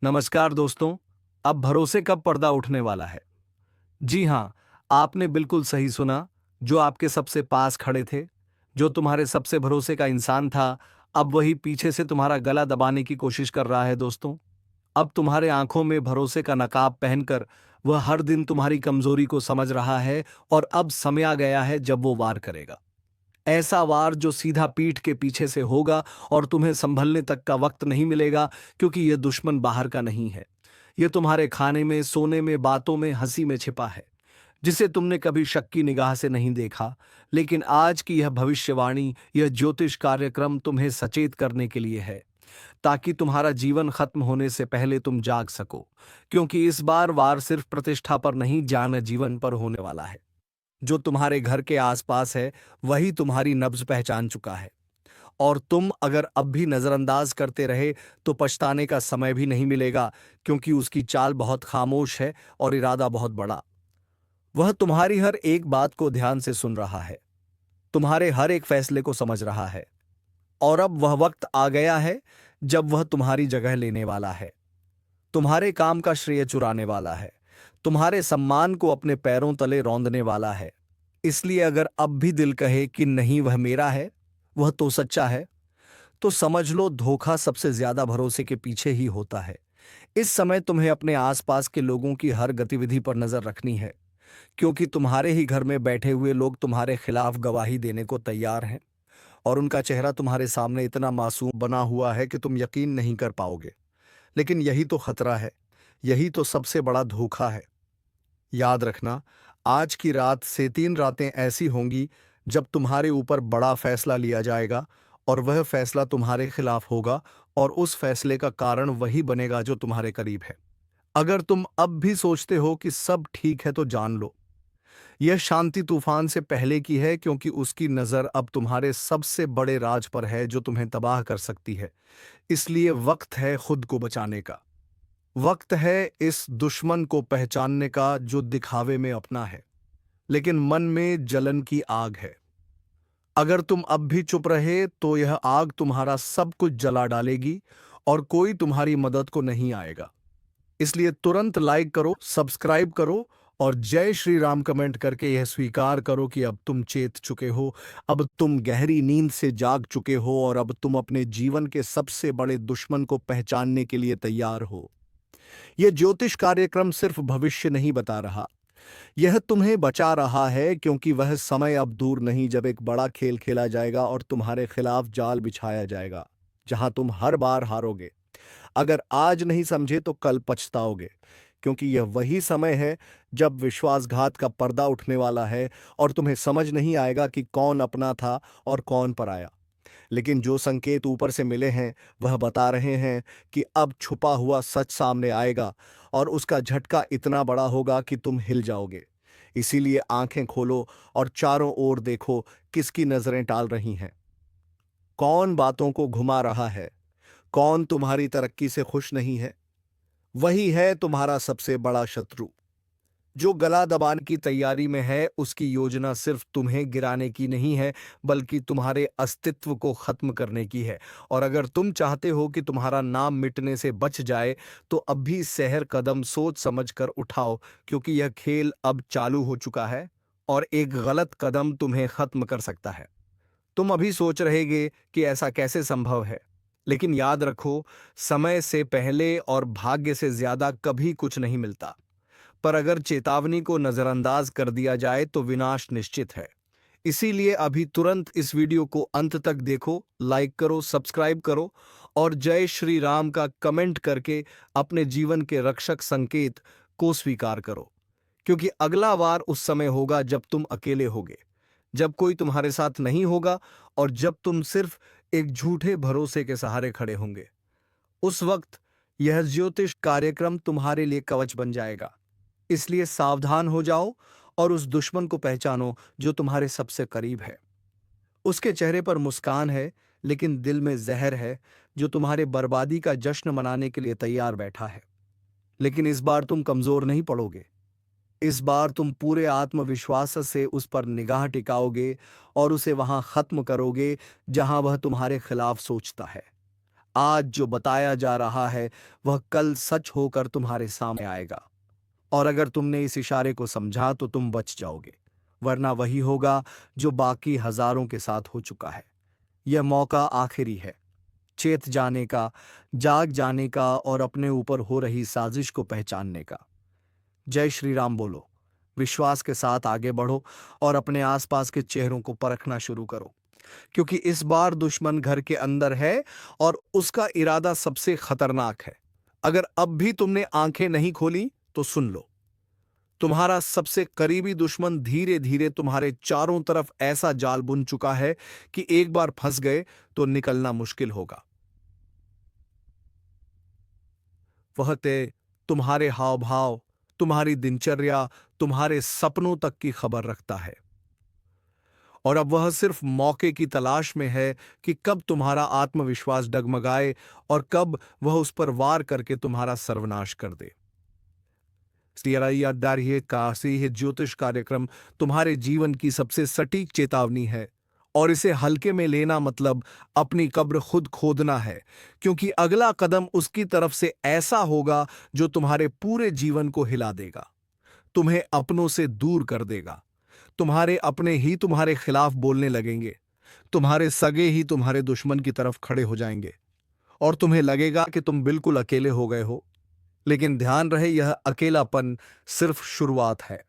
नमस्कार दोस्तों। अब भरोसे का पर्दा उठने वाला है। जी हाँ, आपने बिल्कुल सही सुना। जो आपके सबसे पास खड़े थे, जो तुम्हारे सबसे भरोसे का इंसान था, अब वही पीछे से तुम्हारा गला दबाने की कोशिश कर रहा है दोस्तों। अब तुम्हारे आंखों में भरोसे का नकाब पहनकर वह हर दिन तुम्हारी कमजोरी को समझ रहा है और अब समय आ गया है जब वो वार करेगा। ऐसा वार जो सीधा पीठ के पीछे से होगा और तुम्हें संभलने तक का वक्त नहीं मिलेगा, क्योंकि यह दुश्मन बाहर का नहीं है। यह तुम्हारे खाने में, सोने में, बातों में, हंसी में छिपा है, जिसे तुमने कभी शक की निगाह से नहीं देखा। लेकिन आज की यह भविष्यवाणी, यह ज्योतिष कार्यक्रम तुम्हें सचेत करने के लिए है, ताकि तुम्हारा जीवन खत्म होने से पहले तुम जाग सको। क्योंकि इस बार वार सिर्फ प्रतिष्ठा पर नहीं, जान जीवन पर होने वाला है। जो तुम्हारे घर के आसपास है, वही तुम्हारी नब्ज पहचान चुका है। और तुम अगर अब भी नजरअंदाज करते रहे तो पछताने का समय भी नहीं मिलेगा, क्योंकि उसकी चाल बहुत खामोश है और इरादा बहुत बड़ा। वह तुम्हारी हर एक बात को ध्यान से सुन रहा है, तुम्हारे हर एक फैसले को समझ रहा है। और अब वह वक्त आ गया है जब वह तुम्हारी जगह लेने वाला है, तुम्हारे काम का श्रेय चुराने वाला है, तुम्हारे सम्मान को अपने पैरों तले रौंदने वाला है। इसलिए अगर अब भी दिल कहे कि नहीं, वह मेरा है, वह तो सच्चा है, तो समझ लो धोखा सबसे ज्यादा भरोसे के पीछे ही होता है। इस समय तुम्हें अपने आसपास के लोगों की हर गतिविधि पर नजर रखनी है, क्योंकि तुम्हारे ही घर में बैठे हुए लोग तुम्हारे खिलाफ गवाही देने को तैयार हैं। और उनका चेहरा तुम्हारे सामने इतना मासूम बना हुआ है कि तुम यकीन नहीं कर पाओगे। लेकिन यही तो खतरा है, यही तो सबसे बड़ा धोखा है। याद रखना, आज की रात से 3 रातें ऐसी होंगी जब तुम्हारे ऊपर बड़ा फैसला लिया जाएगा, और वह फैसला तुम्हारे खिलाफ होगा, और उस फैसले का कारण वही बनेगा जो तुम्हारे करीब है। अगर तुम अब भी सोचते हो कि सब ठीक है तो जान लो, यह शांति तूफान से पहले की है, क्योंकि उसकी नजर अब तुम्हारे सबसे बड़े राज पर है जो तुम्हें तबाह कर सकती है। इसलिए वक्त है खुद को बचाने का। वक्त है इस दुश्मन को पहचानने का जो दिखावे में अपना है, लेकिन मन में जलन की आग है। अगर तुम अब भी चुप रहे तो यह आग तुम्हारा सब कुछ जला डालेगी, और कोई तुम्हारी मदद को नहीं आएगा। इसलिए तुरंत लाइक करो, सब्सक्राइब करो, और जय श्री राम कमेंट करके यह स्वीकार करो कि अब तुम चेत चुके हो, अब तुम गहरी नींद से जाग चुके हो, और अब तुम अपने जीवन के सबसे बड़े दुश्मन को पहचानने के लिए तैयार हो। यह ज्योतिष कार्यक्रम सिर्फ भविष्य नहीं बता रहा, यह तुम्हें बचा रहा है, क्योंकि वह समय अब दूर नहीं जब एक बड़ा खेल खेला जाएगा और तुम्हारे खिलाफ जाल बिछाया जाएगा, जहां तुम हर बार हारोगे। अगर आज नहीं समझे तो कल पछताओगे, क्योंकि यह वही समय है जब विश्वासघात का पर्दा उठने वाला है, और तुम्हें समझ नहीं आएगा कि कौन अपना था और कौन पराया। लेकिन जो संकेत ऊपर से मिले हैं वह बता रहे हैं कि अब छुपा हुआ सच सामने आएगा, और उसका झटका इतना बड़ा होगा कि तुम हिल जाओगे। इसीलिए आंखें खोलो और चारों ओर देखो, किसकी नजरें टाल रही हैं, कौन बातों को घुमा रहा है, कौन तुम्हारी तरक्की से खुश नहीं है। वही है तुम्हारा सबसे बड़ा शत्रु, जो गला दबाने की तैयारी में है। उसकी योजना सिर्फ तुम्हें गिराने की नहीं है, बल्कि तुम्हारे अस्तित्व को खत्म करने की है। और अगर तुम चाहते हो कि तुम्हारा नाम मिटने से बच जाए, तो अब भी सहर कदम सोच समझ कर उठाओ, क्योंकि यह खेल अब चालू हो चुका है, और एक गलत कदम तुम्हें खत्म कर सकता है। तुम अभी सोच रहेगे कि ऐसा कैसे संभव है, लेकिन याद रखो, समय से पहले और भाग्य से ज्यादा कभी कुछ नहीं मिलता। पर अगर चेतावनी को नजरअंदाज कर दिया जाए तो विनाश निश्चित है। इसीलिए अभी तुरंत इस वीडियो को अंत तक देखो, लाइक करो, सब्सक्राइब करो, और जय श्री राम का कमेंट करके अपने जीवन के रक्षक संकेत को स्वीकार करो। क्योंकि अगला वार उस समय होगा जब तुम अकेले होगे, जब कोई तुम्हारे साथ नहीं होगा, और जब तुम सिर्फ एक झूठे भरोसे के सहारे खड़े होंगे। उस वक्त यह ज्योतिष कार्यक्रम तुम्हारे लिए कवच बन जाएगा। इसलिए सावधान हो जाओ, और उस दुश्मन को पहचानो जो तुम्हारे सबसे करीब है। उसके चेहरे पर मुस्कान है, लेकिन दिल में जहर है, जो तुम्हारे बर्बादी का जश्न मनाने के लिए तैयार बैठा है। लेकिन इस बार तुम कमजोर नहीं पड़ोगे। इस बार तुम पूरे आत्मविश्वास से उस पर निगाह टिकाओगे, और उसे वहां खत्म करोगे जहां वह तुम्हारे खिलाफ सोचता है। आज जो बताया जा रहा है वह कल सच होकर तुम्हारे सामने आएगा, और अगर तुमने इस इशारे को समझा तो तुम बच जाओगे, वरना वही होगा जो बाकी हजारों के साथ हो चुका है। यह मौका आखिरी है, चेत जाने का, जाग जाने का और अपने ऊपर हो रही साजिश को पहचानने का। जय श्री राम बोलो, विश्वास के साथ आगे बढ़ो और अपने आसपास के चेहरों को परखना शुरू करो, क्योंकि इस बार दुश्मन घर के अंदर है और उसका इरादा सबसे खतरनाक है। अगर अब भी तुमने आंखें नहीं खोली तो सुन लो, तुम्हारा सबसे करीबी दुश्मन धीरे धीरे तुम्हारे चारों तरफ ऐसा जाल बुन चुका है कि एक बार फंस गए तो निकलना मुश्किल होगा। वह तुम्हारे हाव भाव, तुम्हारी दिनचर्या, तुम्हारे सपनों तक की खबर रखता है, और अब वह सिर्फ मौके की तलाश में है कि कब तुम्हारा आत्मविश्वास डगमगाए और कब वह उस पर वार करके तुम्हारा सर्वनाश कर दे। यह ज्योतिष कार्यक्रम तुम्हारे जीवन की सबसे सटीक चेतावनी है, और इसे हल्के में लेना मतलब अपनी कब्र खुद खोदना है, क्योंकि अगला कदम उसकी तरफ से ऐसा होगा जो तुम्हारे पूरे जीवन को हिला देगा, तुम्हें अपनों से दूर कर देगा। तुम्हारे अपने ही तुम्हारे खिलाफ बोलने लगेंगे, तुम्हारे सगे ही तुम्हारे दुश्मन की तरफ खड़े हो जाएंगे, और तुम्हें लगेगा कि तुम बिल्कुल अकेले हो गए हो। लेकिन ध्यान रहे, यह अकेलापन सिर्फ शुरुआत है।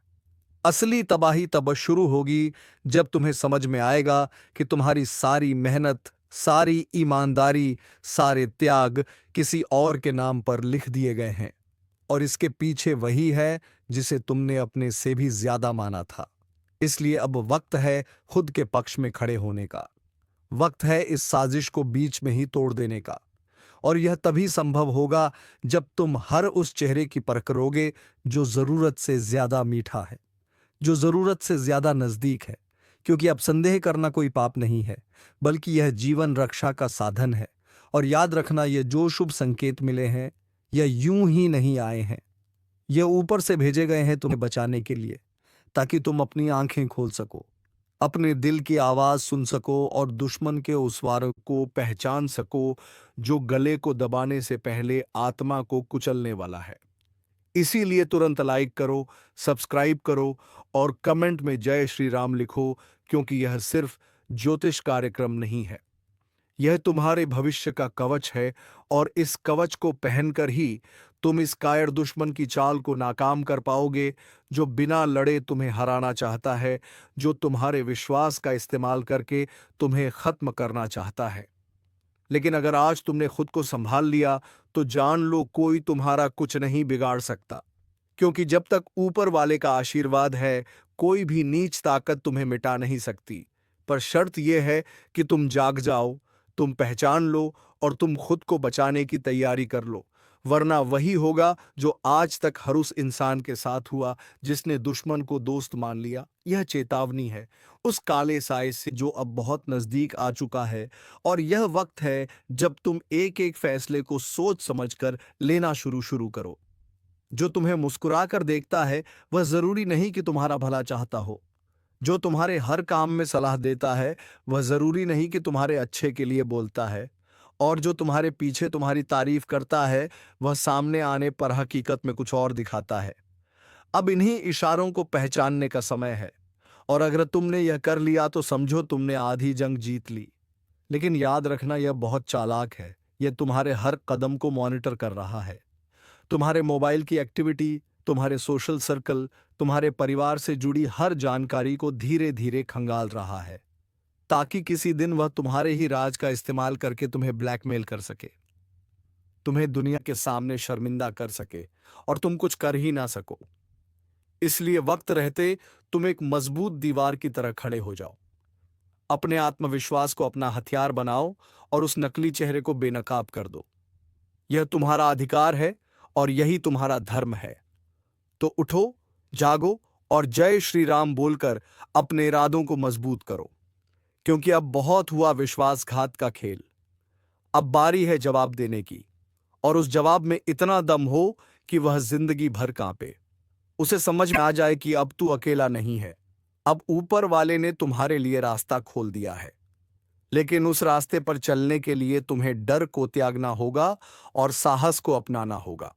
असली तबाही तब शुरू होगी जब तुम्हें समझ में आएगा कि तुम्हारी सारी मेहनत, सारी ईमानदारी, सारे त्याग किसी और के नाम पर लिख दिए गए हैं, और इसके पीछे वही है जिसे तुमने अपने से भी ज्यादा माना था। इसलिए अब वक्त है खुद के पक्ष में खड़े होने का, वक्त है इस साजिश को बीच में ही तोड़ देने का। और यह तभी संभव होगा जब तुम हर उस चेहरे की परख करोगे जो जरूरत से ज्यादा मीठा है, जो जरूरत से ज्यादा नजदीक है, क्योंकि अब संदेह करना कोई पाप नहीं है, बल्कि यह जीवन रक्षा का साधन है। और याद रखना, ये जो शुभ संकेत मिले हैं यह यूं ही नहीं आए हैं, यह ऊपर से भेजे गए हैं तुम्हें बचाने के लिए, ताकि तुम अपनी आंखें खोल सको, अपने दिल की आवाज सुन सको और दुश्मन के उस वार को पहचान सको जो गले को दबाने से पहले आत्मा को कुचलने वाला है। इसीलिए तुरंत लाइक करो, सब्सक्राइब करो और कमेंट में जय श्री राम लिखो, क्योंकि यह सिर्फ ज्योतिष कार्यक्रम नहीं है, यह तुम्हारे भविष्य का कवच है, और इस कवच को पहनकर ही तुम इस कायर दुश्मन की चाल को नाकाम कर पाओगे जो बिना लड़े तुम्हें हराना चाहता है, जो तुम्हारे विश्वास का इस्तेमाल करके तुम्हें खत्म करना चाहता है। लेकिन अगर आज तुमने खुद को संभाल लिया तो जान लो, कोई तुम्हारा कुछ नहीं बिगाड़ सकता, क्योंकि जब तक ऊपर वाले का आशीर्वाद है कोई भी नीच ताकत तुम्हें मिटा नहीं सकती। पर शर्त यह है कि तुम जाग जाओ, तुम पहचान लो और तुम खुद को बचाने की तैयारी कर लो, वरना वही होगा जो आज तक हर उस इंसान के साथ हुआ जिसने दुश्मन को दोस्त मान लिया। यह चेतावनी है उस काले साए से जो अब बहुत नजदीक आ चुका है, और यह वक्त है जब तुम एक एक फैसले को सोच समझकर लेना शुरू करो। जो तुम्हें मुस्कुरा कर देखता है वह जरूरी नहीं कि तुम्हारा भला चाहता हो, जो तुम्हारे हर काम में सलाह देता है वह जरूरी नहीं कि तुम्हारे अच्छे के लिए बोलता है, और जो तुम्हारे पीछे तुम्हारी तारीफ करता है वह सामने आने पर हकीकत में कुछ और दिखाता है। अब इन्हीं इशारों को पहचानने का समय है, और अगर तुमने यह कर लिया तो समझो तुमने आधी जंग जीत ली। लेकिन याद रखना, यह बहुत चालाक है, यह तुम्हारे हर कदम को मॉनिटर कर रहा है, तुम्हारे मोबाइल की एक्टिविटी, तुम्हारे सोशल सर्कल, तुम्हारे परिवार से जुड़ी हर जानकारी को धीरे धीरे खंगाल रहा है, ताकि किसी दिन वह तुम्हारे ही राज का इस्तेमाल करके तुम्हें ब्लैकमेल कर सके, तुम्हें दुनिया के सामने शर्मिंदा कर सके और तुम कुछ कर ही ना सको। इसलिए वक्त रहते तुम एक मजबूत दीवार की तरह खड़े हो जाओ, अपने आत्मविश्वास को अपना हथियार बनाओ और उस नकली चेहरे को बेनकाब कर दो। यह तुम्हारा अधिकार है और यही तुम्हारा धर्म है। तो उठो, जागो और जय श्री राम बोलकर अपने इरादों को मजबूत करो, क्योंकि अब बहुत हुआ विश्वासघात का खेल। अब बारी है जवाब देने की, और उस जवाब में इतना दम हो कि वह जिंदगी भर कांपे। उसे समझ में आ जाए कि अब तू अकेला नहीं है, अब ऊपर वाले ने तुम्हारे लिए रास्ता खोल दिया है। लेकिन उस रास्ते पर चलने के लिए तुम्हें डर को त्यागना होगा और साहस को अपनाना होगा।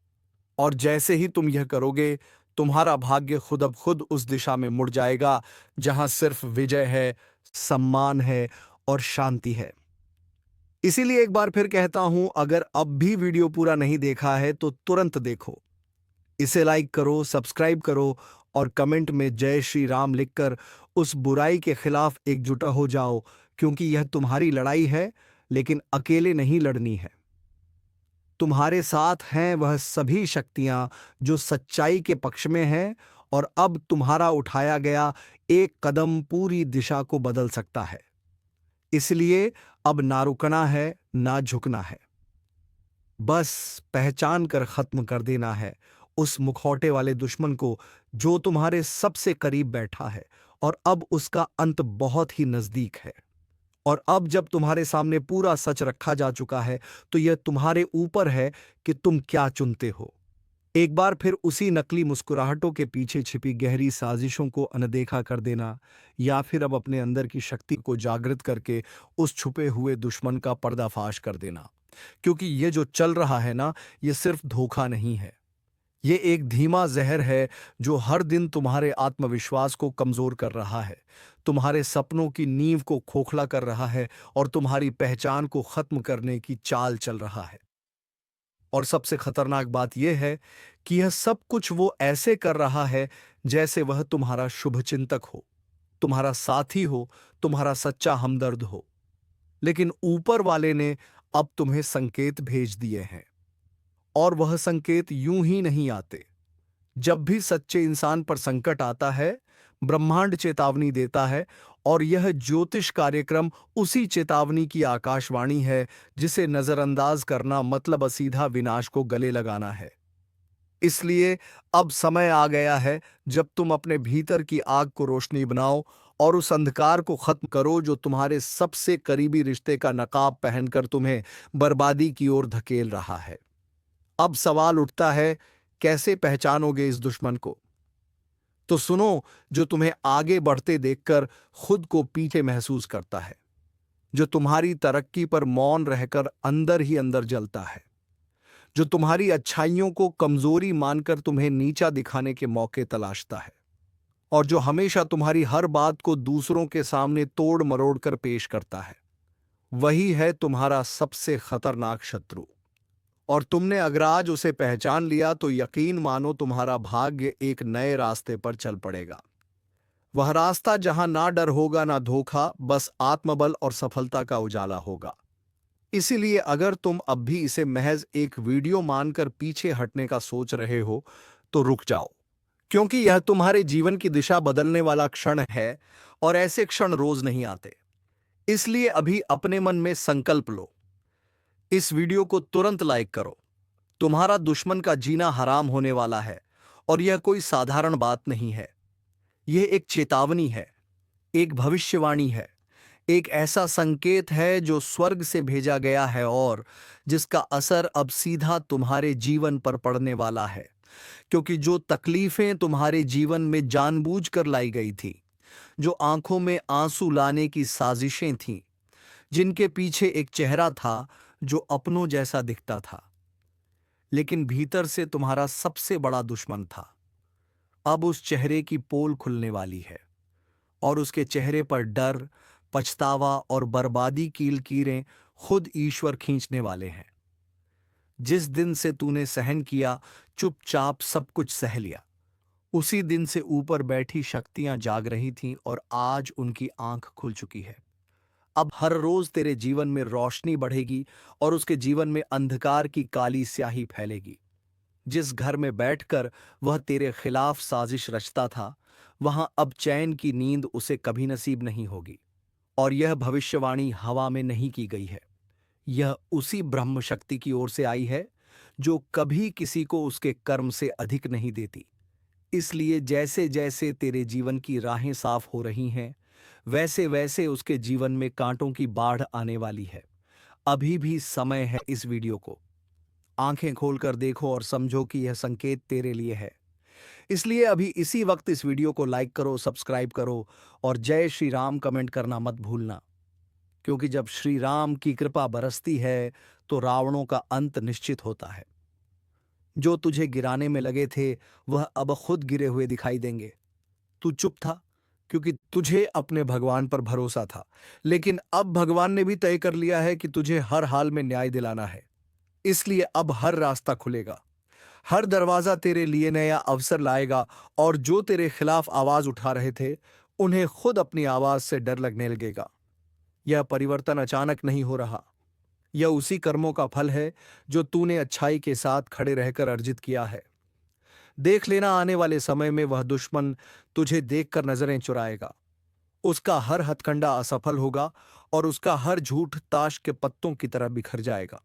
और जैसे ही तुम यह करोगे, तुम्हारा भाग्य खुद अब खुद उस दिशा में मुड़ जाएगा जहां सिर्फ विजय है, सम्मान है और शांति है। इसीलिए एक बार फिर कहता हूं, अगर अब भी वीडियो पूरा नहीं देखा है तो तुरंत देखो। इसे लाइक करो, सब्सक्राइब करो और कमेंट में जय श्री राम लिखकर उस बुराई के खिलाफ एकजुटा हो जाओ, क्योंकि यह तुम्हारी लड़ाई है, लेकिन अकेले नहीं लड़नी है। तुम्हारे साथ हैं वह सभी शक्तियां जो सच्चाई के पक्ष में हैं, और अब तुम्हारा उठाया गया एक कदम पूरी दिशा को बदल सकता है। इसलिए अब ना रुकना है, ना झुकना है। बस पहचान कर खत्म कर देना है उस मुखौटे वाले दुश्मन को जो तुम्हारे सबसे करीब बैठा है, और अब उसका अंत बहुत ही नजदीक है। और अब जब तुम्हारे सामने पूरा सच रखा जा चुका है, तो यह तुम्हारे ऊपर है कि तुम क्या चुनते हो। एक बार फिर उसी नकली मुस्कुराहटों के पीछे छिपी गहरी साजिशों को अनदेखा कर देना, या फिर अब अपने अंदर की शक्ति को जागृत करके उस छुपे हुए दुश्मन का पर्दाफाश कर देना। क्योंकि ये जो चल रहा है ना, ये सिर्फ धोखा नहीं है। ये एक धीमा जहर है जो हर दिन तुम्हारे आत्मविश्वास को कमजोर कर रहा है, तुम्हारे सपनों की नींव को खोखला कर रहा है और तुम्हारी पहचान को खत्म करने की चाल चल रहा है। और सबसे खतरनाक बात यह है कि यह सब कुछ वो ऐसे कर रहा है जैसे वह तुम्हारा शुभचिंतक हो, तुम्हारा साथी हो, तुम्हारा सच्चा हमदर्द हो। लेकिन ऊपर वाले ने अब तुम्हें संकेत भेज दिए हैं, और वह संकेत यूं ही नहीं आते। जब भी सच्चे इंसान पर संकट आता है, ब्रह्मांड चेतावनी देता है, और यह ज्योतिष कार्यक्रम उसी चेतावनी की आकाशवाणी है, जिसे नजरअंदाज करना मतलब सीधा विनाश को गले लगाना है। इसलिए अब समय आ गया है जब तुम अपने भीतर की आग को रोशनी बनाओ और उस अंधकार को खत्म करो जो तुम्हारे सबसे करीबी रिश्ते का नकाब पहनकर तुम्हें बर्बादी की ओर धकेल रहा है। अब सवाल उठता है, कैसे पहचानोगे इस दुश्मन को? तो सुनो, जो तुम्हें आगे बढ़ते देखकर खुद को पीछे महसूस करता है, जो तुम्हारी तरक्की पर मौन रहकर अंदर ही अंदर जलता है, जो तुम्हारी अच्छाइयों को कमजोरी मानकर तुम्हें नीचा दिखाने के मौके तलाशता है, और जो हमेशा तुम्हारी हर बात को दूसरों के सामने तोड़ मरोड़ कर पेश करता है, वही है तुम्हारा सबसे खतरनाक शत्रु। और तुमने अगर आज उसे पहचान लिया तो यकीन मानो तुम्हारा भाग्य एक नए रास्ते पर चल पड़ेगा। वह रास्ता जहां ना डर होगा ना धोखा, बस आत्मबल और सफलता का उजाला होगा। इसीलिए अगर तुम अब भी इसे महज एक वीडियो मानकर पीछे हटने का सोच रहे हो, तो रुक जाओ, क्योंकि यह तुम्हारे जीवन की दिशा बदलने वाला क्षण है, और ऐसे क्षण रोज नहीं आते। इसलिए अभी अपने मन में संकल्प लो, इस वीडियो को तुरंत लाइक करो। तुम्हारा दुश्मन का जीना हराम होने वाला है, और यह कोई साधारण बात नहीं है। यह एक चेतावनी है, एक भविष्यवाणी है, एक ऐसा संकेत है जो स्वर्ग से भेजा गया है और जिसका असर अब सीधा तुम्हारे जीवन पर पड़ने वाला है। क्योंकि जो तकलीफें तुम्हारे जीवन में जानबूझकर लाई गई थी, जो आंखों में आंसू लाने की साजिशें थीं, जिनके पीछे एक चेहरा था जो अपनों जैसा दिखता था, लेकिन भीतर से तुम्हारा सबसे बड़ा दुश्मन था, अब उस चेहरे की पोल खुलने वाली है, और उसके चेहरे पर डर, पछतावा और बर्बादी की लकीरें खुद ईश्वर खींचने वाले हैं। जिस दिन से तूने सहन किया, चुपचाप सब कुछ सह लिया, उसी दिन से ऊपर बैठी शक्तियां जाग रही थीं, और आज उनकी आंख खुल चुकी है। अब हर रोज तेरे जीवन में रोशनी बढ़ेगी और उसके जीवन में अंधकार की काली स्याही फैलेगी। जिस घर में बैठकर वह तेरे खिलाफ साजिश रचता था, वहां अब चैन की नींद उसे कभी नसीब नहीं होगी। और यह भविष्यवाणी हवा में नहीं की गई है, यह उसी ब्रह्म शक्ति की ओर से आई है जो कभी किसी को उसके कर्म से अधिक नहीं देती। इसलिए जैसे जैसे तेरे जीवन की राहें साफ हो रही हैं, वैसे वैसे उसके जीवन में कांटों की बाढ़ आने वाली है। अभी भी समय है। इस वीडियो को आंखें खोलकर देखो और समझो कि यह संकेत तेरे लिए है। इसलिए अभी इसी वक्त इस वीडियो को लाइक करो, सब्सक्राइब करो और जय श्री राम कमेंट करना मत भूलना। क्योंकि जब श्री राम की कृपा बरसती है तो रावणों का अंत निश्चित होता है। जो तुझे गिराने में लगे थे वह अब खुद गिरे हुए दिखाई देंगे। तू चुप था क्योंकि तुझे अपने भगवान पर भरोसा था, लेकिन अब भगवान ने भी तय कर लिया है कि तुझे हर हाल में न्याय दिलाना है। इसलिए अब हर रास्ता खुलेगा, हर दरवाजा तेरे लिए नया अवसर लाएगा, और जो तेरे खिलाफ आवाज उठा रहे थे उन्हें खुद अपनी आवाज से डर लगने लगेगा। यह परिवर्तन अचानक नहीं हो रहा, यह उसी कर्मों का फल है जो तूने अच्छाई के साथ खड़े रहकर अर्जित किया है। देख लेना, आने वाले समय में वह दुश्मन तुझे देखकर नजरें चुराएगा, उसका हर हथकंडा असफल होगा और उसका हर झूठ ताश के पत्तों की तरह बिखर जाएगा।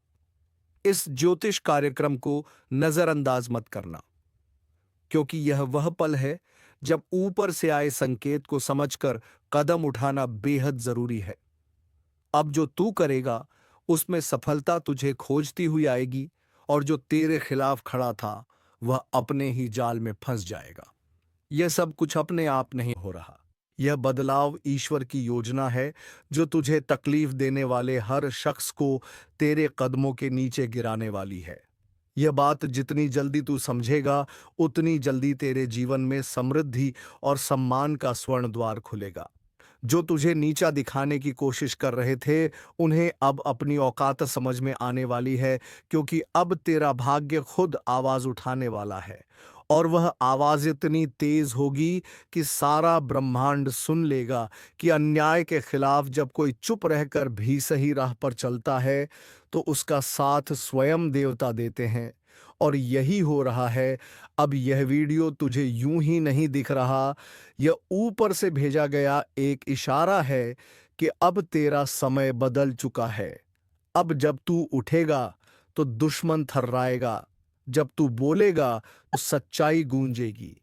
इस ज्योतिष कार्यक्रम को नजरअंदाज मत करना, क्योंकि यह वह पल है जब ऊपर से आए संकेत को समझकर कदम उठाना बेहद जरूरी है। अब जो तू करेगा उसमें सफलता तुझे खोजती हुई आएगी, और जो तेरे खिलाफ खड़ा था वह अपने ही जाल में फंस जाएगा। यह सब कुछ अपने आप नहीं हो रहा, यह बदलाव ईश्वर की योजना है जो तुझे तकलीफ देने वाले हर शख्स को तेरे कदमों के नीचे गिराने वाली है। यह बात जितनी जल्दी तू समझेगा उतनी जल्दी तेरे जीवन में समृद्धि और सम्मान का स्वर्ण द्वार खुलेगा। जो तुझे नीचा दिखाने की कोशिश कर रहे थे उन्हें अब अपनी औकात समझ में आने वाली है, क्योंकि अब तेरा भाग्य खुद आवाज उठाने वाला है, और वह आवाज इतनी तेज होगी कि सारा ब्रह्मांड सुन लेगा कि अन्याय के खिलाफ जब कोई चुप रहकर भी सही राह पर चलता है तो उसका साथ स्वयं देवता देते हैं। और यही हो रहा है। अब यह वीडियो तुझे यूं ही नहीं दिख रहा, यह ऊपर से भेजा गया एक इशारा है कि अब तेरा समय बदल चुका है। अब जब तू उठेगा तो दुश्मन थर्राएगा, जब तू बोलेगा तो सच्चाई गूंजेगी,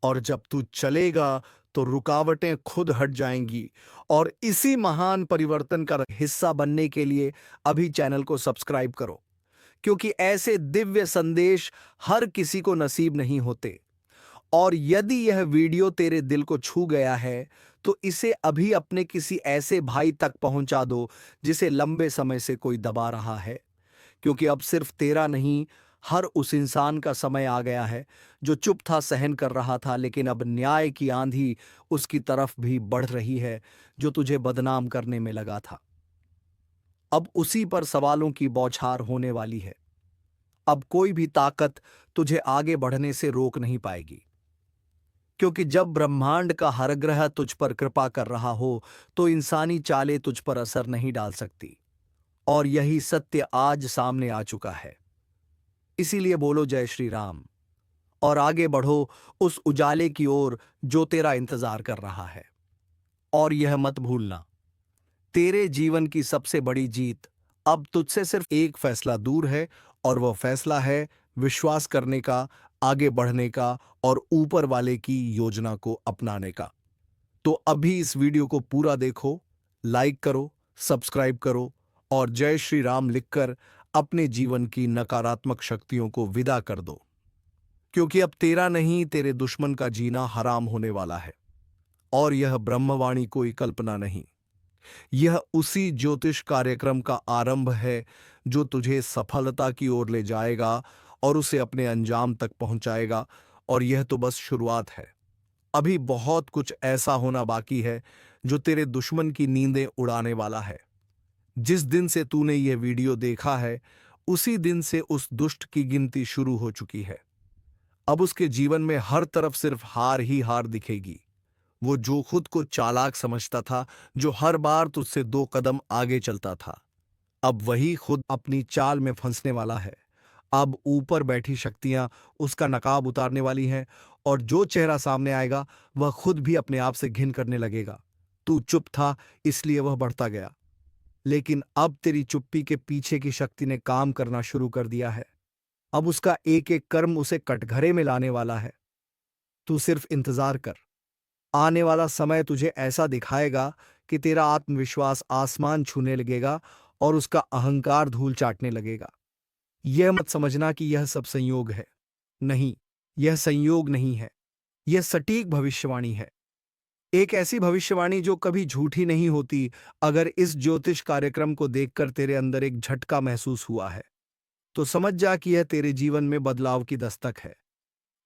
और जब तू चलेगा तो रुकावटें खुद हट जाएंगी। और इसी महान परिवर्तन का हिस्सा बनने के लिए अभी चैनल को सब्सक्राइब करो, क्योंकि ऐसे दिव्य संदेश हर किसी को नसीब नहीं होते। और यदि यह वीडियो तेरे दिल को छू गया है तो इसे अभी अपने किसी ऐसे भाई तक पहुंचा दो जिसे लंबे समय से कोई दबा रहा है, क्योंकि अब सिर्फ तेरा नहीं, हर उस इंसान का समय आ गया है जो चुप था, सहन कर रहा था, लेकिन अब न्याय की आंधी उसकी तरफ भी बढ़ रही है जो तुझे बदनाम करने में लगा था। अब उसी पर सवालों की बौछार होने वाली है। अब कोई भी ताकत तुझे आगे बढ़ने से रोक नहीं पाएगी, क्योंकि जब ब्रह्मांड का हर ग्रह तुझ पर कृपा कर रहा हो तो इंसानी चालें तुझ पर असर नहीं डाल सकती। और यही सत्य आज सामने आ चुका है। इसीलिए बोलो जय श्री राम, और आगे बढ़ो उस उजाले की ओर जो तेरा इंतजार कर रहा है। और यह मत भूलना, तेरे जीवन की सबसे बड़ी जीत अब तुझसे सिर्फ एक फैसला दूर है, और वह फैसला है विश्वास करने का, आगे बढ़ने का, और ऊपर वाले की योजना को अपनाने का। तो अभी इस वीडियो को पूरा देखो, लाइक करो, सब्सक्राइब करो, और जय श्री राम लिखकर अपने जीवन की नकारात्मक शक्तियों को विदा कर दो, क्योंकि अब तेरा नहीं, तेरे दुश्मन का जीना हराम होने वाला है। और यह ब्रह्मवाणी कोई कल्पना नहीं, यह उसी ज्योतिष कार्यक्रम का आरंभ है जो तुझे सफलता की ओर ले जाएगा और उसे अपने अंजाम तक पहुंचाएगा। और यह तो बस शुरुआत है, अभी बहुत कुछ ऐसा होना बाकी है जो तेरे दुश्मन की नींदें उड़ाने वाला है। जिस दिन से तूने यह वीडियो देखा है उसी दिन से उस दुष्ट की गिनती शुरू हो चुकी है। अब उसके जीवन में हर तरफ सिर्फ हार ही हार दिखेगी। वो जो खुद को चालाक समझता था, जो हर बार तुझसे 2 कदम आगे चलता था, अब वही खुद अपनी चाल में फंसने वाला है। अब ऊपर बैठी शक्तियां उसका नकाब उतारने वाली हैं, और जो चेहरा सामने आएगा वह खुद भी अपने आप से घिन करने लगेगा। तू चुप था इसलिए वह बढ़ता गया, लेकिन अब तेरी चुप्पी के पीछे की शक्ति ने काम करना शुरू कर दिया है। अब उसका एक एक कर्म उसे कटघरे में लाने वाला है। तू सिर्फ इंतजार कर, आने वाला समय तुझे ऐसा दिखाएगा कि तेरा आत्मविश्वास आसमान छूने लगेगा और उसका अहंकार धूल चाटने लगेगा। यह मत समझना कि यह सब संयोग है, नहीं, यह संयोग नहीं है, यह सटीक भविष्यवाणी है। एक ऐसी भविष्यवाणी जो कभी झूठी नहीं होती। अगर इस ज्योतिष कार्यक्रम को देखकर तेरे अंदर एक झटका महसूस हुआ है, तो समझ जा कि यह तेरे जीवन में बदलाव की दस्तक है।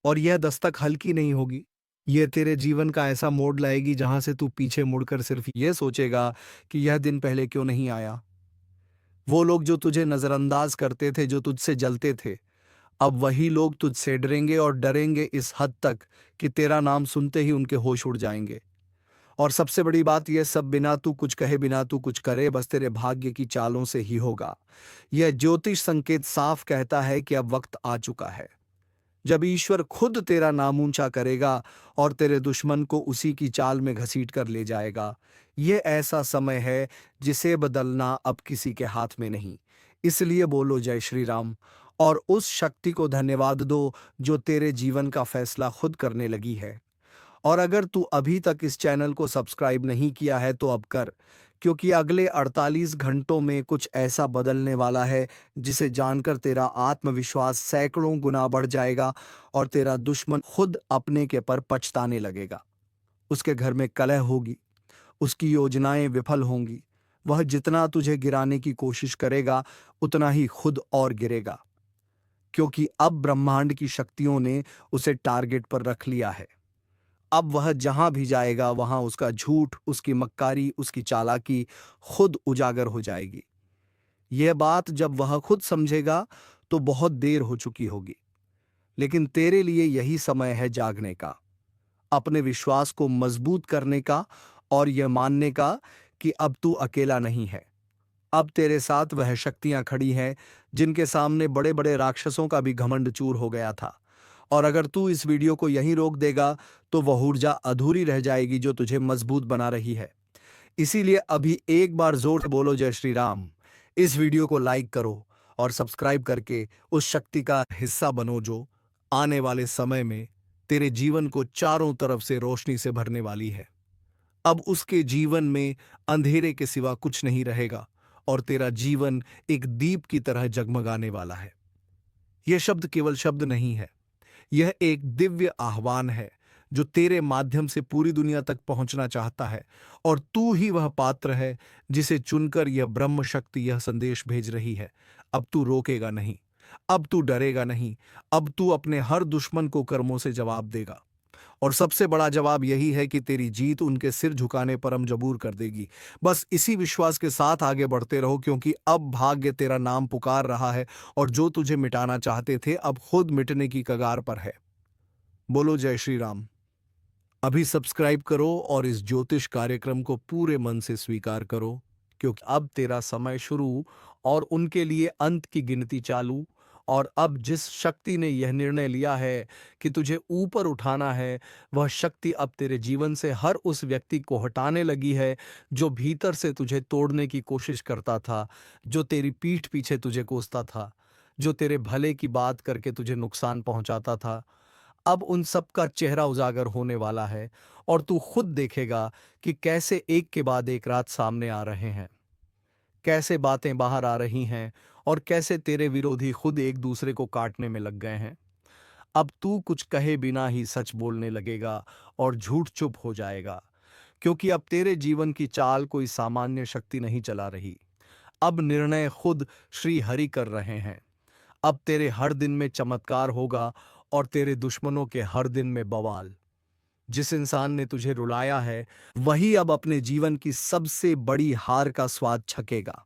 और यह दस्तक हल्की नहीं होगी। यह तेरे जीवन का ऐसा मोड़ लाएगी जहां से तू पीछे मुड़कर सिर्फ यह सोचेगा कि यह दिन पहले क्यों नहीं आया। वो लोग जो तुझे नजरअंदाज करते थे, जो तुझसे जलते थे, अब वही लोग तुझसे डरेंगे, और डरेंगे इस हद तक कि तेरा नाम सुनते ही उनके होश उड़ जाएंगे। और सबसे बड़ी बात, यह सब बिना तू कुछ कहे, बिना तू कुछ करे, बस तेरे भाग्य की चालों से ही होगा। यह ज्योतिष संकेत साफ कहता है कि अब वक्त आ चुका है जब ईश्वर खुद तेरा नाम ऊंचा करेगा और तेरे दुश्मन को उसी की चाल में घसीट कर ले जाएगा। यह ऐसा समय है जिसे बदलना अब किसी के हाथ में नहीं। इसलिए बोलो जय श्री राम, और उस शक्ति को धन्यवाद दो जो तेरे जीवन का फैसला खुद करने लगी है। और अगर तू अभी तक इस चैनल को सब्सक्राइब नहीं किया है तो अब कर, क्योंकि अगले 48 घंटों में कुछ ऐसा बदलने वाला है जिसे जानकर तेरा आत्मविश्वास सैकड़ों गुना बढ़ जाएगा और तेरा दुश्मन खुद अपने के पर पछताने लगेगा। उसके घर में कलह होगी, उसकी योजनाएं विफल होंगी। वह जितना तुझे गिराने की कोशिश करेगा उतना ही खुद और गिरेगा, क्योंकि अब ब्रह्मांड की शक्तियों ने उसे टारगेट पर रख लिया है। अब वह जहां भी जाएगा वहां उसका झूठ, उसकी मक्कारी, उसकी चालाकी खुद उजागर हो जाएगी। यह बात जब वह खुद समझेगा तो बहुत देर हो चुकी होगी। लेकिन तेरे लिए यही समय है जागने का, अपने विश्वास को मजबूत करने का, और यह मानने का कि अब तू अकेला नहीं है। अब तेरे साथ वह शक्तियां खड़ी हैं जिनके सामने बड़े बड़े राक्षसों का भी घमंड चूर हो गया था। और अगर तू इस वीडियो को यहीं रोक देगा तो वह ऊर्जा अधूरी रह जाएगी जो तुझे मजबूत बना रही है। इसीलिए अभी एक बार जोर से बोलो जय श्री राम। इस वीडियो को लाइक करो और सब्सक्राइब करके उस शक्ति का हिस्सा बनो जो आने वाले समय में तेरे जीवन को चारों तरफ से रोशनी से भरने वाली है। अब उसके जीवन में अंधेरे के सिवा कुछ नहीं रहेगा और तेरा जीवन एक दीप की तरह जगमगाने वाला है। यह शब्द केवल शब्द नहीं है, यह एक दिव्य आह्वान है जो तेरे माध्यम से पूरी दुनिया तक पहुंचना चाहता है। और तू ही वह पात्र है जिसे चुनकर यह ब्रह्म शक्ति यह संदेश भेज रही है। अब तू रोकेगा नहीं, अब तू डरेगा नहीं, अब तू अपने हर दुश्मन को कर्मों से जवाब देगा। और सबसे बड़ा जवाब यही है कि तेरी जीत उनके सिर झुकाने पर मजबूर कर देगी। बस इसी विश्वास के साथ आगे बढ़ते रहो, क्योंकि अब भाग्य तेरा नाम पुकार रहा है और जो तुझे मिटाना चाहते थे अब खुद मिटने की कगार पर है। बोलो जय श्री राम। अभी सब्सक्राइब करो और इस ज्योतिष कार्यक्रम को पूरे मन से स्वीकार करो, क्योंकि अब तेरा समय शुरू और उनके लिए अंत की गिनती चालू। और अब जिस शक्ति ने यह निर्णय लिया है कि तुझे ऊपर उठाना है, वह शक्ति अब तेरे जीवन से हर उस व्यक्ति को हटाने लगी है जो भीतर से तुझे तोड़ने की कोशिश करता था, जो तेरी पीठ पीछे तुझे कोसता था, जो तेरे भले की बात करके तुझे नुकसान पहुंचाता था। अब उन सब का चेहरा उजागर होने वाला है और तू खुद देखेगा कि कैसे एक के बाद एक रात सामने आ रहे हैं, कैसे बातें बाहर आ रही हैं, और कैसे तेरे विरोधी खुद एक दूसरे को काटने में लग गए हैं। अब तू कुछ कहे बिना ही सच बोलने लगेगा और झूठ चुप हो जाएगा, क्योंकि अब तेरे जीवन की चाल कोई सामान्य शक्ति नहीं चला रही। अब निर्णय खुद श्री हरि कर रहे हैं। अब तेरे हर दिन में चमत्कार होगा और तेरे दुश्मनों के हर दिन में बवाल। जिस इंसान ने तुझे रुलाया है वही अब अपने जीवन की सबसे बड़ी हार का स्वाद छकेगा।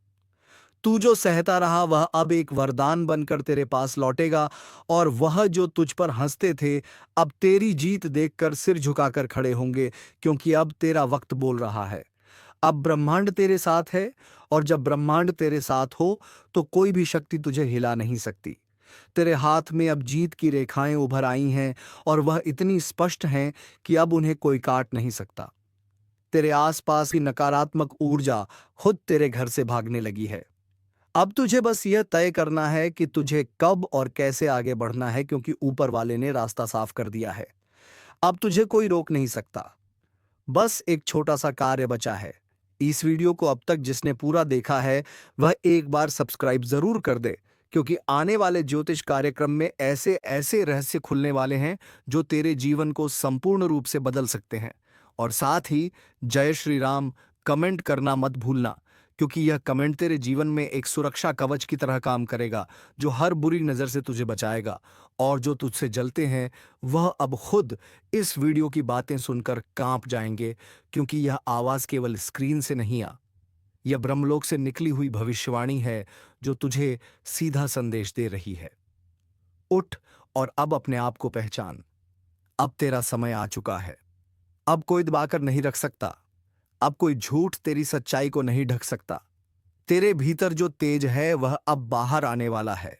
तू जो सहता रहा वह अब एक वरदान बनकर तेरे पास लौटेगा, और वह जो तुझ पर हंसते थे अब तेरी जीत देखकर सिर झुकाकर खड़े होंगे, क्योंकि अब तेरा वक्त बोल रहा है। अब ब्रह्मांड तेरे साथ है, और जब ब्रह्मांड तेरे साथ हो तो कोई भी शक्ति तुझे हिला नहीं सकती। तेरे हाथ में अब जीत की रेखाएं उभर आई हैं और वह इतनी स्पष्ट हैं कि अब उन्हें कोई काट नहीं सकता। तेरे आसपास की नकारात्मक ऊर्जा खुद तेरे घर से भागने लगी है। अब तुझे बस यह तय करना है कि तुझे कब और कैसे आगे बढ़ना है, क्योंकि ऊपर वाले ने रास्ता साफ कर दिया है। अब तुझे कोई रोक नहीं सकता। बस एक छोटा सा कार्य बचा है। इस वीडियो को अब तक जिसने पूरा देखा है वह एक बार सब्सक्राइब जरूर कर दे, क्योंकि आने वाले ज्योतिष कार्यक्रम में ऐसे ऐसे रहस्य खुलने वाले हैं जो तेरे जीवन को संपूर्ण रूप से बदल सकते हैं। और साथ ही जय श्री राम कमेंट करना मत भूलना, क्योंकि यह कमेंट तेरे जीवन में एक सुरक्षा कवच की तरह काम करेगा, जो हर बुरी नज़र से तुझे बचाएगा। और जो तुझसे जलते हैं वह अब खुद इस वीडियो की बातें सुनकर कांप जाएंगे, क्योंकि यह आवाज़ केवल स्क्रीन से नहीं आ, यह ब्रह्मलोक से निकली हुई भविष्यवाणी है, जो तुझे सीधा संदेश दे रही है। उठ और अब अपने आप को पहचान। अब तेरा समय आ चुका है। अब कोई दबाकर नहीं रख सकता। अब कोई झूठ तेरी सच्चाई को नहीं ढक सकता। तेरे भीतर जो तेज है वह अब बाहर आने वाला है।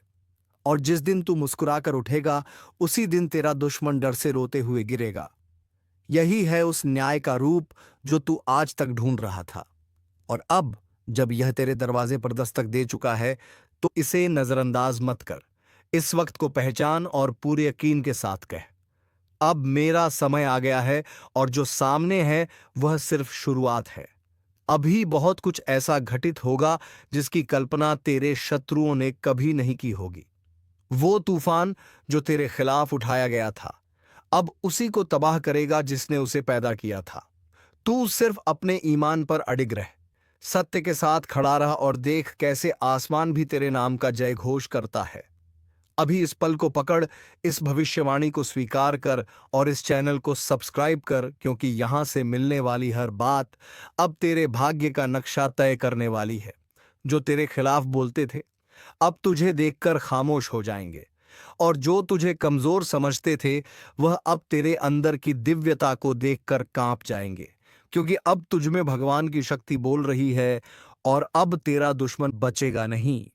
और जिस दिन तू मुस्कुराकर उठेगा, उसी दिन तेरा दुश्मन डर से रोते हुए गिरेगा। यही है उस न्याय का रूप जो तू आज तक ढूंढ रहा था। और अब जब यह तेरे दरवाजे पर दस्तक दे चुका है, तो इसे नजरअंदाज मत कर। इस वक्त को पहचान और पूरे यकीन के साथ कह, अब मेरा समय आ गया है, और जो सामने है वह सिर्फ शुरुआत है। अभी बहुत कुछ ऐसा घटित होगा जिसकी कल्पना तेरे शत्रुओं ने कभी नहीं की होगी। वो तूफान जो तेरे खिलाफ उठाया गया था, अब उसी को तबाह करेगा जिसने उसे पैदा किया था। तू सिर्फ अपने ईमान पर अडिग रह, सत्य के साथ खड़ा रहा, और देख कैसे आसमान भी तेरे नाम का जय घोष करता है। अभी इस पल को पकड़, इस भविष्यवाणी को स्वीकार कर और इस चैनल को सब्सक्राइब कर, क्योंकि यहां से मिलने वाली हर बात अब तेरे भाग्य का नक्शा तय करने वाली है। जो तेरे खिलाफ बोलते थे, अब तुझे देखकर खामोश हो जाएंगे, और जो तुझे कमजोर समझते थे, वह अब तेरे अंदर की दिव्यता को देखकर कांप जाएंगे, क्योंकि अब तुझमें भगवान की शक्ति बोल रही है, और अब तेरा दुश्मन बचेगा नहीं।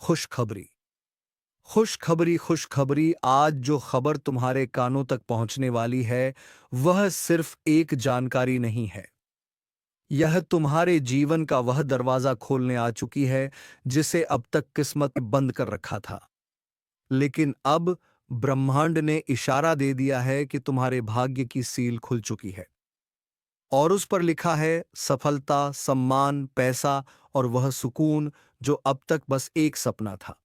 खुशखबरी, खुशखबरी, खुशखबरी। आज जो खबर तुम्हारे कानों तक पहुंचने वाली है, वह सिर्फ एक जानकारी नहीं है। यह तुम्हारे जीवन का वह दरवाजा खोलने आ चुकी है जिसे अब तक किस्मत ने बंद कर रखा था। लेकिन अब ब्रह्मांड ने इशारा दे दिया है कि तुम्हारे भाग्य की सील खुल चुकी है, और उस पर लिखा है सफलता, सम्मान, पैसा और वह सुकून जो अब तक बस एक सपना था।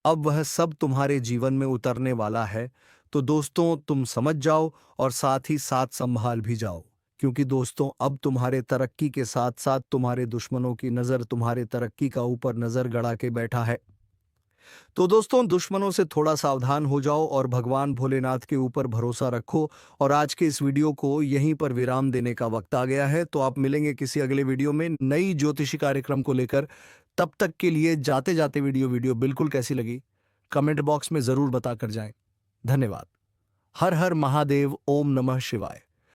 अब वह सब तुम्हारे जीवन में उतरने वाला है। तो दोस्तों, तुम समझ जाओ और साथ ही साथ संभाल भी जाओ, क्योंकि दोस्तों, अब तुम्हारे तरक्की के साथ साथ तुम्हारे दुश्मनों की नज़र तुम्हारे तरक्की का ऊपर नज़र गड़ा के बैठा है। तो दोस्तों, दुश्मनों से थोड़ा सावधान हो जाओ और भगवान भोलेनाथ के ऊपर भरोसा रखो। और आज के इस वीडियो को यहीं पर विराम देने का वक्त आ गया है। तो आप मिलेंगे किसी अगले वीडियो में नई ज्योतिषी कार्यक्रम को लेकर। तब तक के लिए जाते जाते वीडियो बिल्कुल कैसी लगी कमेंट बॉक्स में जरूर बताकर जाएं। धन्यवाद। हर हर महादेव। ओम नमः शिवाय।